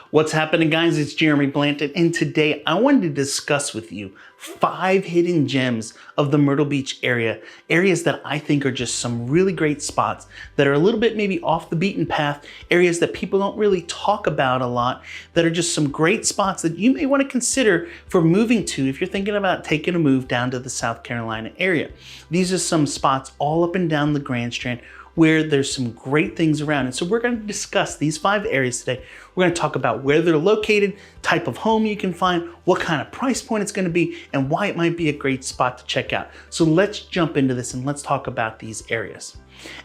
What's happening, guys? It's Jeremy Blanton, and today I wanted to discuss with you 5 hidden gems of the Myrtle Beach area, areas that I think are just some really great spots that are a little bit maybe off the beaten path, areas that people don't really talk about a lot, that are just some great spots that you may want to consider for moving to if you're thinking about taking a move down to the South Carolina area. These are some spots all up and down the Grand Strand where there's some great things around. And so we're going to discuss these 5 areas today. We're going to talk about where they're located, type of home you can find, what kind of price point it's going to be, and why it might be a great spot to check out. So let's jump into this and let's talk about these areas.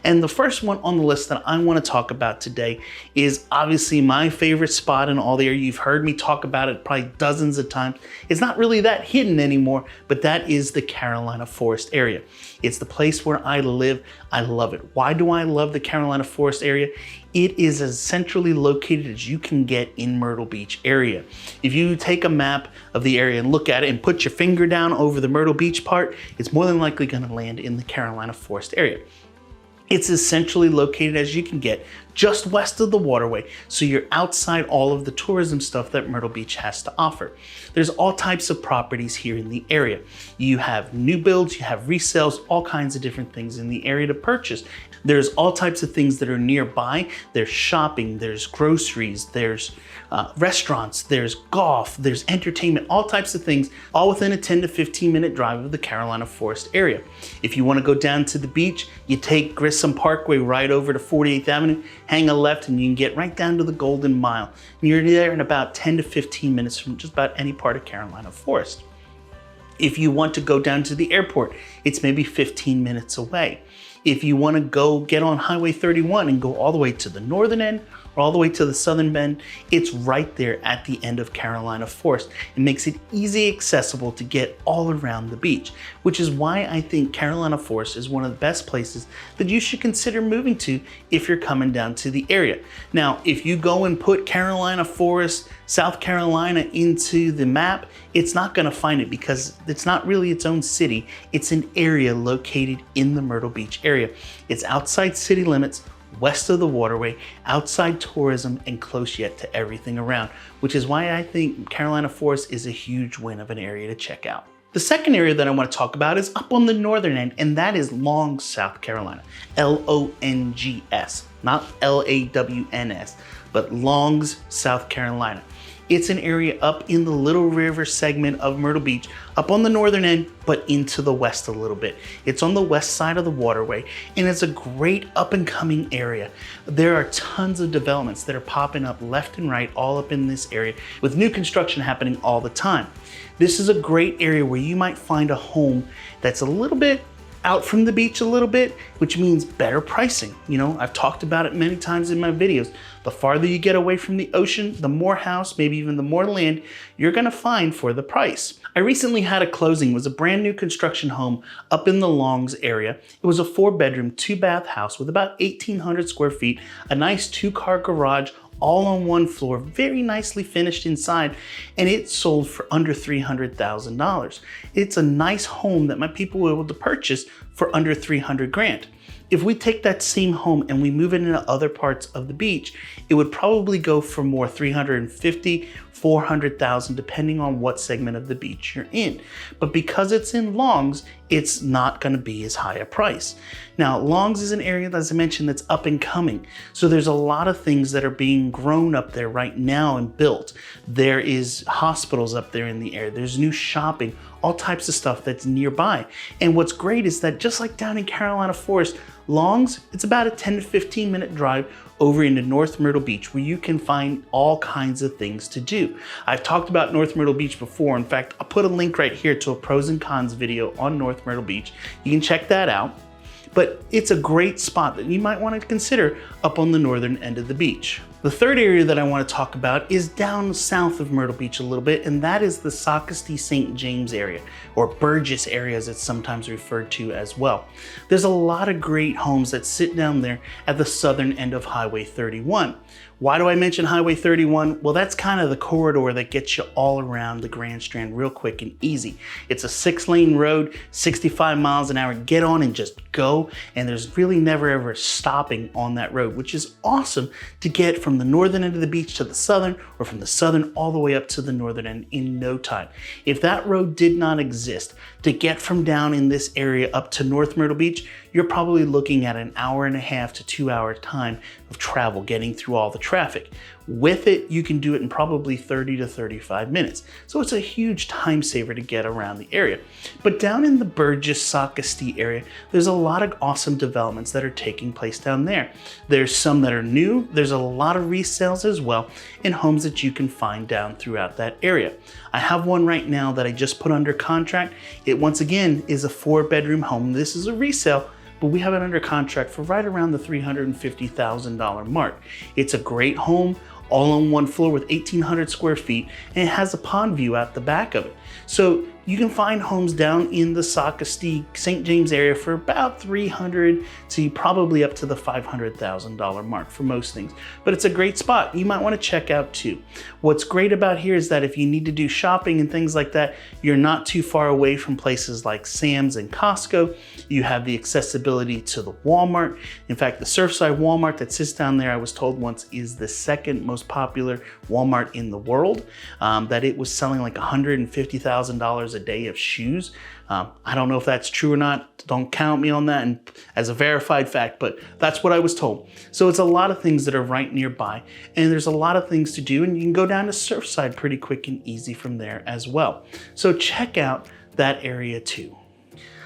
And the first one on the list that I want to talk about today is obviously my favorite spot in all the area. You've heard me talk about it probably dozens of times. It's not really that hidden anymore, but that is the Carolina Forest area. It's the place where I live. I love it. Why do I love the Carolina Forest area? It is as centrally located as you can get in Myrtle Beach area. If you take a map of the area and look at it and put your finger down over the Myrtle Beach part, it's more than likely going to land in the Carolina Forest area. It's as centrally located as you can get, just west of the waterway, so you're outside all of the tourism stuff that Myrtle Beach has to offer. There's all types of properties here in the area. You have new builds, you have resales, all kinds of different things in the area to purchase. There's all types of things that are nearby. There's shopping, there's groceries, there's restaurants, there's golf, there's entertainment, all types of things, all within a 10 to 15 minute drive of the Carolina Forest area. If you want to go down to the beach, you take Grissom Parkway right over to 48th Avenue, hang a left, and you can get right down to the Golden Mile. And you're there in about 10 to 15 minutes from just about any part of Carolina Forest. If you want to go down to the airport, it's maybe 15 minutes away. If you want to go get on Highway 31 and go all the way to the northern end or all the way to the southern bend, it's right there at the end of Carolina Forest. It makes it easy accessible to get all around the beach, which is why I think Carolina Forest is one of the best places that you should consider moving to if you're coming down to the area. Now, if you go and put Carolina Forest, South Carolina into the map, it's not going to find it because it's not really its own city. It's an area located in the Myrtle Beach area. It's outside city limits, west of the waterway, outside tourism, and close yet to everything around, which is why I think Carolina Forest is a huge win of an area to check out. The second area that I want to talk about is up on the northern end, and that is Longs, South Carolina. L-O-N-G-S, not L-A-W-N-S, but Longs, South Carolina. It's an area up in the Little River segment of Myrtle Beach, up on the northern end, but into the west a little bit. It's on the west side of the waterway, and it's a great up and coming area. There are tons of developments that are popping up left and right all up in this area with new construction happening all the time. This is a great area where you might find a home that's a little bit out from the beach a little bit, which means better pricing. You know, I've talked about it many times in my videos. The farther you get away from the ocean, the more house, maybe even the more land you're gonna find for the price. I recently had a closing. It was a brand new construction home up in the Longs area. It was a 4-bedroom, 2-bath house with about 1,800 square feet, a nice 2-car garage, all on one floor, very nicely finished inside, and it sold for under $300,000. It's a nice home that my people were able to purchase for under 300 grand. If we take that same home and we move it into other parts of the beach, it would probably go for more, 350, 400,000, depending on what segment of the beach you're in. But because it's in Longs, it's not gonna be as high a price. Now, Longs is an area, as I mentioned, that's up and coming. So there's a lot of things that are being grown up there right now and built. There is hospitals up there in the area. There's new shopping, all types of stuff that's nearby. And what's great is that just like down in Carolina Forest, Longs, it's about a 10 to 15 minute drive over into North Myrtle Beach, where you can find all kinds of things to do. I've talked about North Myrtle Beach before. In fact, I'll put a link right here to a pros and cons video on North Myrtle Beach. You can check that out. But it's a great spot that you might want to consider up on the northern end of the beach. The third area that I want to talk about is down south of Myrtle Beach a little bit, and that is the Socastee St. James area, or Burgess area as it's sometimes referred to as well. There's a lot of great homes that sit down there at the southern end of Highway 31. Why do I mention Highway 31? Well, that's kind of the corridor that gets you all around the Grand Strand real quick and easy. It's a 6-lane road, 65 miles an hour. Get on and just go. And there's really never ever stopping on that road, which is awesome to get from the northern end of the beach to the southern, or from the southern all the way up to the northern end in no time. If that road did not exist, to get from down in this area up to North Myrtle Beach, you're probably looking at an 1.5 to 2 hour time of travel getting through all the traffic. With it, you can do it in probably 30 to 35 minutes. So it's a huge time saver to get around the area. But down in the Burgess, Socastee area, there's a lot of awesome developments that are taking place down there. There's some that are new. There's a lot of resales as well, and homes that you can find down throughout that area. I have one right now that I just put under contract. It once again is a 4-bedroom home. This is a resale, but we have it under contract for right around the $350,000 mark. It's a great home, all on one floor with 1,800 square feet, and it has a pond view out the back of it. So you can find homes down in the Socastee, St. James area for about $300,000 to probably up to the $500,000 mark for most things. But it's a great spot you might want to check out too. What's great about here is that if you need to do shopping and things like that, you're not too far away from places like Sam's and Costco. You have the accessibility to the Walmart. In fact, the Surfside Walmart that sits down there, I was told once, is the second most popular Walmart in the world. That it was selling like $150,000 a day of shoes. I don't know if that's true or not. Don't count me on that and as a verified fact, but that's what I was told. So it's a lot of things that are right nearby, and there's a lot of things to do, and you can go down to Surfside pretty quick and easy from there as well. So check out that area too.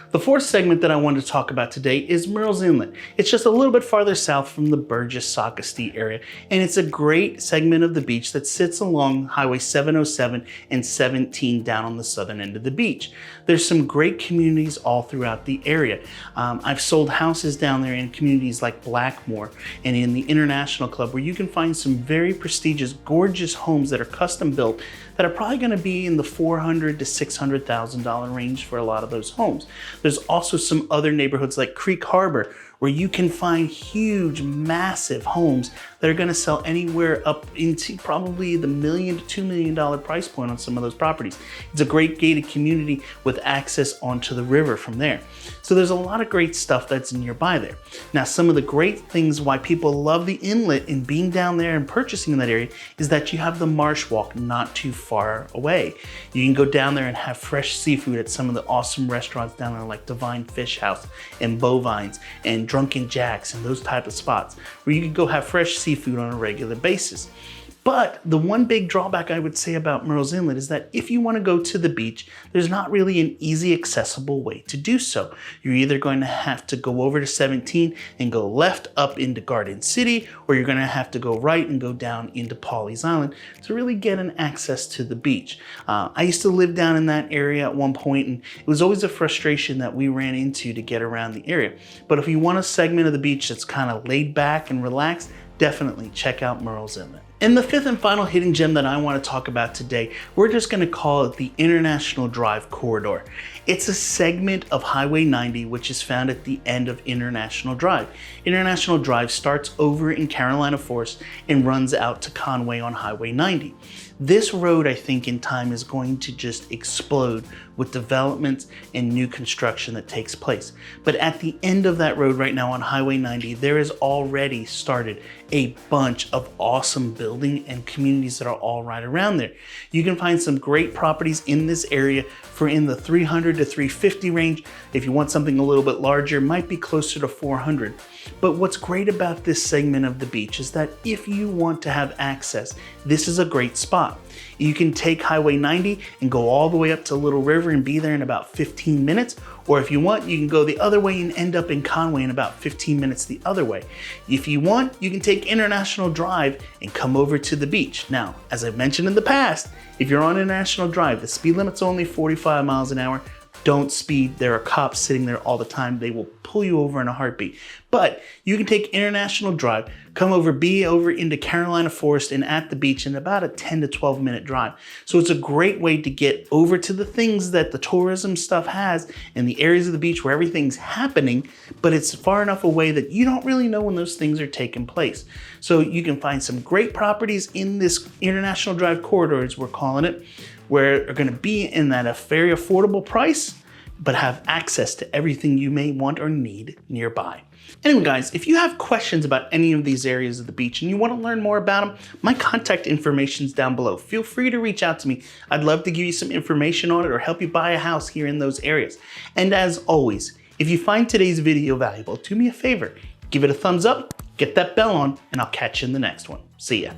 The fourth segment that I wanted to talk about today is Murrells Inlet. It's just a little bit farther south from the Burgess, Socastee area, and it's a great segment of the beach that sits along Highway 707 and 17 down on the southern end of the beach. There's some great communities all throughout the area. I've sold houses down there in communities like Blackmore and in the International Club, where you can find some very prestigious, gorgeous homes that are custom built that are probably going to be in the $400,000 to $600,000 range for a lot of those homes. There's also some other neighborhoods like Creek Harbor, where you can find huge, massive homes that are going to sell anywhere up into probably the $1 million to $2 million price point on some of those properties. It's a great gated community with access onto the river from there. So there's a lot of great stuff that's nearby there. Now, some of the great things why people love the inlet and being down there and purchasing in that area is that you have the Marsh Walk not too far away. You can go down there and have fresh seafood at some of the awesome restaurants down there like Divine Fish House and Bovines and Drunken Jacks and those type of spots where you can go have fresh seafood on a regular basis. But the one big drawback I would say about Murrells Inlet is that if you want to go to the beach, there's not really an easy accessible way to do so. You're either going to have to go over to 17 and go left up into Garden City, or you're going to have to go right and go down into Pawleys Island to really get an access to the beach. I used to live down in that area at one point, and it was always a frustration that we ran into to get around the area. But if you want a segment of the beach that's kind of laid back and relaxed, definitely check out Murrells Inlet. And the fifth and final hidden gem that I want to talk about today, we're just going to call it the International Drive Corridor. It's a segment of Highway 90 which is found at the end of International Drive. International Drive starts over in Carolina Forest and runs out to Conway on Highway 90. This road, I think, in time is going to just explode with developments and new construction that takes place. But at the end of that road right now on Highway 90, there has already started a bunch of awesome building and communities that are all right around there. You can find some great properties in this area for in the 300 to 350 range. If you want something a little bit larger, might be closer to 400. But what's great about this segment of the beach is that if you want to have access, this is a great spot. You can take Highway 90 and go all the way up to Little River and be there in about 15 minutes. Or if you want, you can go the other way and end up in Conway in about 15 minutes the other way. If you want, you can take International Drive and come over to the beach. Now, as I've mentioned in the past, if you're on International Drive, the speed limit's only 45 miles an hour. Don't speed. There are cops sitting there all the time. They will pull you over in a heartbeat. But you can take International Drive, come over, be over into Carolina Forest and at the beach in about a 10 to 12 minute drive. So it's a great way to get over to the things that the tourism stuff has in the areas of the beach where everything's happening, but it's far enough away that you don't really know when those things are taking place. So you can find some great properties in this International Drive corridor, as we're calling it, where are gonna be in that a very affordable price, but have access to everything you may want or need nearby. Anyway, guys, if you have questions about any of these areas of the beach and you want to learn more about them, my contact information is down below. Feel free to reach out to me. I'd love to give you some information on it or help you buy a house here in those areas. And as always, if you find today's video valuable, do me a favor, give it a thumbs up, get that bell on, and I'll catch you in the next one. See ya.